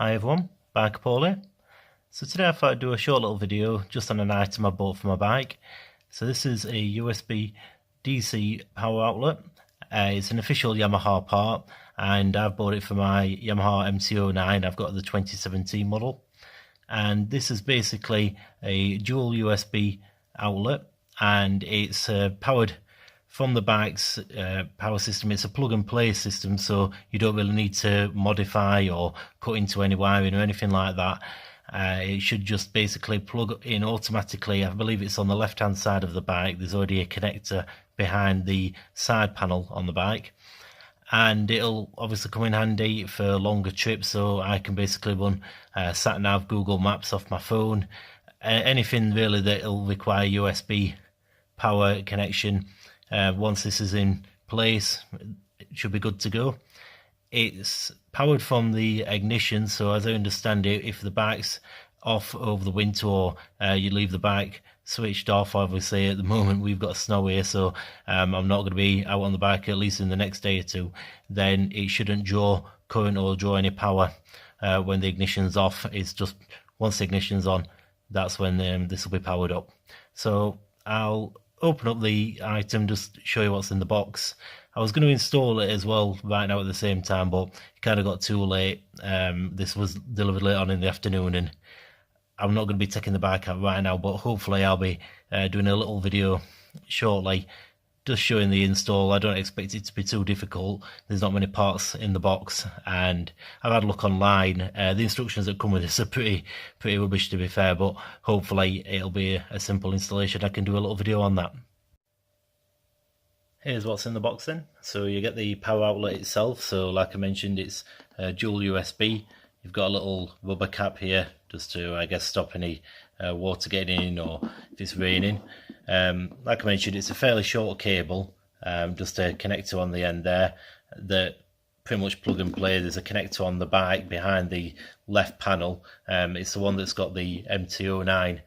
Hi everyone, back Paulie. So today I thought I'd do a short little video just on an item I bought for my bike. So this is a USB DC power outlet. It's an official Yamaha part and I've bought it for my Yamaha MT-09. I've got the 2017 model. And this is basically a dual USB outlet and it's powered from the bike's power system. It's a plug and play system, so you don't really need to modify or cut into any wiring or anything like that. It should just basically plug in automatically. I believe it's on the left hand side of the bike. There's already a connector behind the side panel on the bike, and it'll obviously come in handy for longer trips, so I can basically run sat nav, Google Maps off my phone, anything really that'll require USB power connection. Once this is in place, it should be good to go. It's powered from the ignition, so as I understand it, if the bike's off over the winter or you leave the bike switched off, obviously at the moment we've got snow here, so I'm not going to be out on the bike at least in the next day or two, then it shouldn't draw current or draw any power when the ignition's off. It's just once the ignition's on, that's when this will be powered up. So I'll open up the item, just show you what's in the box. I was going to install it as well right now at the same time, but it kind of got too late. This was delivered late on in the afternoon, and I'm not going to be taking the bike out right now, but hopefully I'll be doing a little video shortly just showing the install. I don't expect it to be too difficult. There's not many parts in the box, and I've had a look online. The instructions that come with this are pretty rubbish, to be fair, but hopefully it'll be a simple installation. I can do a little video on that. Here's what's in the box then. So you get the power outlet itself. So like I mentioned, it's dual USB. You've got a little rubber cap here just to, I guess, stop any water getting in or if it's raining. Like I mentioned, it's a fairly short cable, just a connector on the end there that pretty much plug and play. There's a connector on the bike behind the left panel. It's the one that's got the MT-09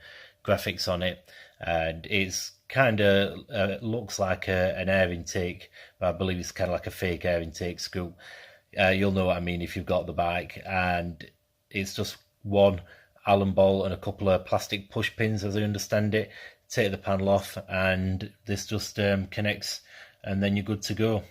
graphics on it, and it's kind of looks like an air intake, but I believe it's kind of like a fake air intake scoop. You'll know what I mean if you've got the bike, and it's just one Allen bolt and a couple of plastic push pins, as I understand it. Take the panel off and this just connects, and then you're good to go.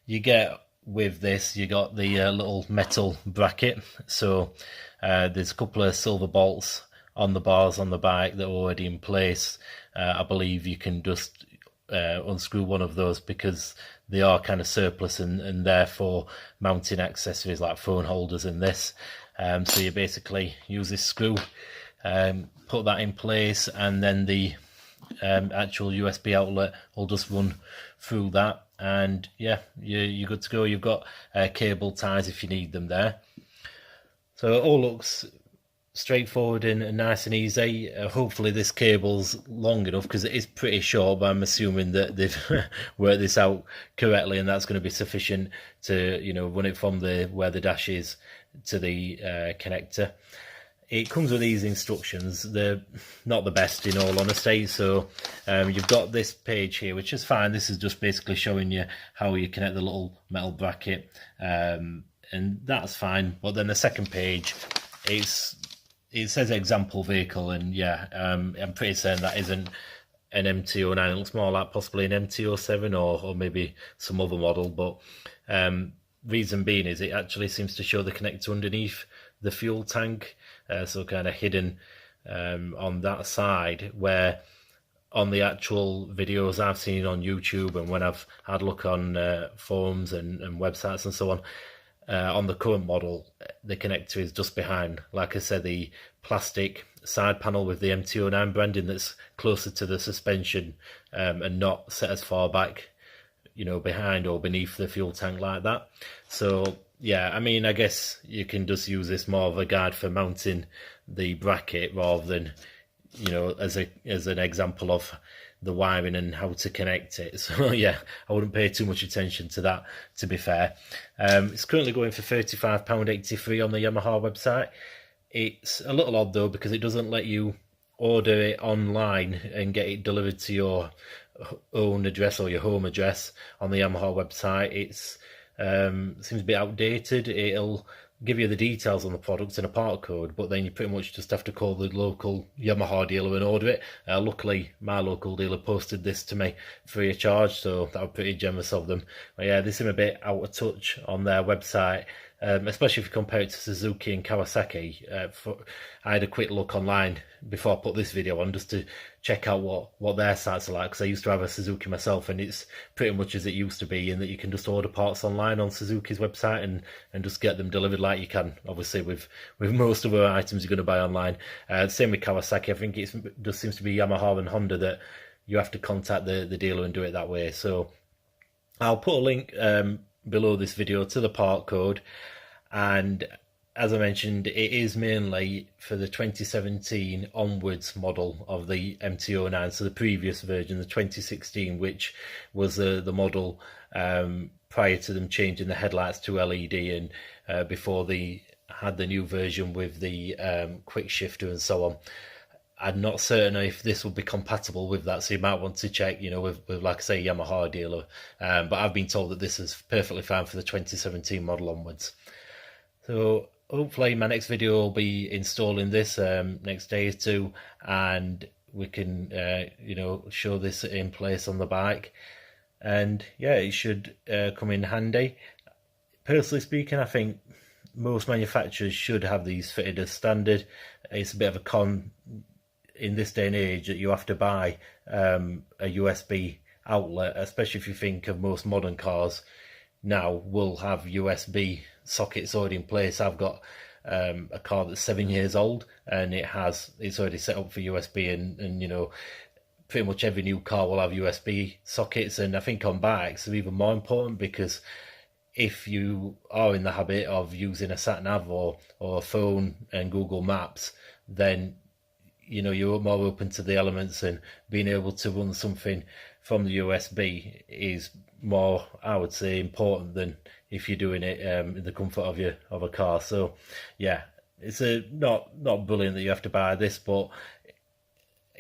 You get with this, you got the little metal bracket, so there's a couple of silver bolts on the bars on the bike that are already in place. I believe you can just unscrew one of those because they are kind of surplus and therefore mounting accessories like phone holders and this. So you basically use this screw, put that in place, and then the actual USB outlet will just run through that, and yeah, you're good to go. You've got cable ties if you need them there. So it all looks straightforward and nice and easy. Hopefully this cable's long enough because it is pretty short, but I'm assuming that they've worked this out correctly, and that's going to be sufficient to, you know, run it from the where the dash is to the connector. It comes with these instructions. They're not the best, in all honesty. So you've got this page here, which is fine. This is just basically showing you how you connect the little metal bracket, and that's fine. But then the second page, it says example vehicle, and yeah, I'm pretty certain that isn't an MT-09. It looks more like possibly an MT-07 or maybe some other model, but reason being is it actually seems to show the connector underneath the fuel tank, so kind of hidden on that side, where on the actual videos I've seen on YouTube and when I've had a look on forums and websites and so on the current model, the connector is just behind, like I said, the plastic side panel with the MT-09 branding that's closer to the suspension, and not set as far back, you know, behind or beneath the fuel tank like that. So yeah, I mean, I guess you can just use this more of a guide for mounting the bracket rather than, you know, as an example of the wiring and how to connect it. So yeah, I wouldn't pay too much attention to that, to be fair. It's currently going for £35.83 on the Yamaha website. It's a little odd though because it doesn't let you order it online and get it delivered to your own address or your home address on the Yamaha website. It's seems a bit outdated. It'll give you the details on the product and a part code, but then you pretty much just have to call the local Yamaha dealer and order it. Luckily, my local dealer posted this to me free of charge, so that was pretty generous of them. But yeah, they seem a bit out of touch on their website, especially if you compare it to Suzuki and Kawasaki. I had a quick look online before I put this video on just to check out what their sites are like, because I used to have a Suzuki myself, and it's pretty much as it used to be, in that you can just order parts online on Suzuki's website and just get them delivered like you can obviously with most other items you're going to buy online. Same with Kawasaki. I think it just seems to be Yamaha and Honda that you have to contact the dealer and do it that way. So I'll put a link below this video to the part code, and as I mentioned, it is mainly for the 2017 onwards model of the MT-09, so the previous version, the 2016, which was the model prior to them changing the headlights to LED, and before they had the new version with the quick shifter and so on. I'm not certain if this will be compatible with that, so you might want to check, with like I say, Yamaha dealer. But I've been told that this is perfectly fine for the 2017 model onwards. So hopefully my next video will be installing this next day or two, and we can show this in place on the bike, and yeah, it should come in handy. Personally speaking, I think most manufacturers should have these fitted as standard. It's a bit of a con in this day and age that you have to buy a USB outlet, especially if you think of most modern cars now will have USB sockets already in place. I've got a car that's 7 years old, and it's already set up for USB, and pretty much every new car will have USB sockets. And I think on bikes they're even more important, because if you are in the habit of using a sat nav or a phone and Google Maps, then you're more open to the elements, and being able to run something from the USB is more, I would say, important than if you're doing it in the comfort of a car. So yeah, it's not brilliant that you have to buy this, but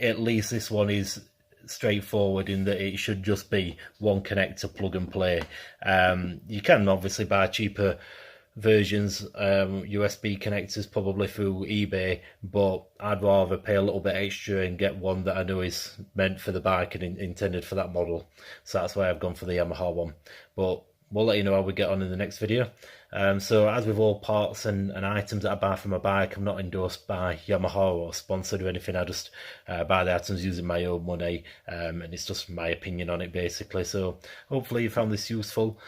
at least this one is straightforward in that it should just be one connector, plug and play. You can obviously buy cheaper versions, USB connectors, probably through eBay, but I'd rather pay a little bit extra and get one that I know is meant for the bike and intended for that model. So that's why I've gone for the Yamaha one, but we'll let you know how we get on in the next video. So as with all parts and items that I buy from a bike, I'm not endorsed by Yamaha or sponsored or anything. I just buy the items using my own money, and it's just my opinion on it basically. So hopefully you found this useful.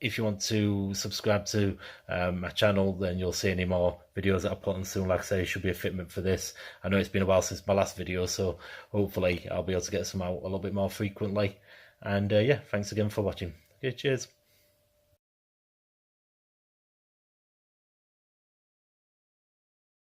If you want to subscribe to my channel, then you'll see any more videos that I put on soon. Like I say, there should be a fitment for this. I know it's been a while since my last video, so hopefully I'll be able to get some out a little bit more frequently. And yeah, thanks again for watching. Okay, cheers.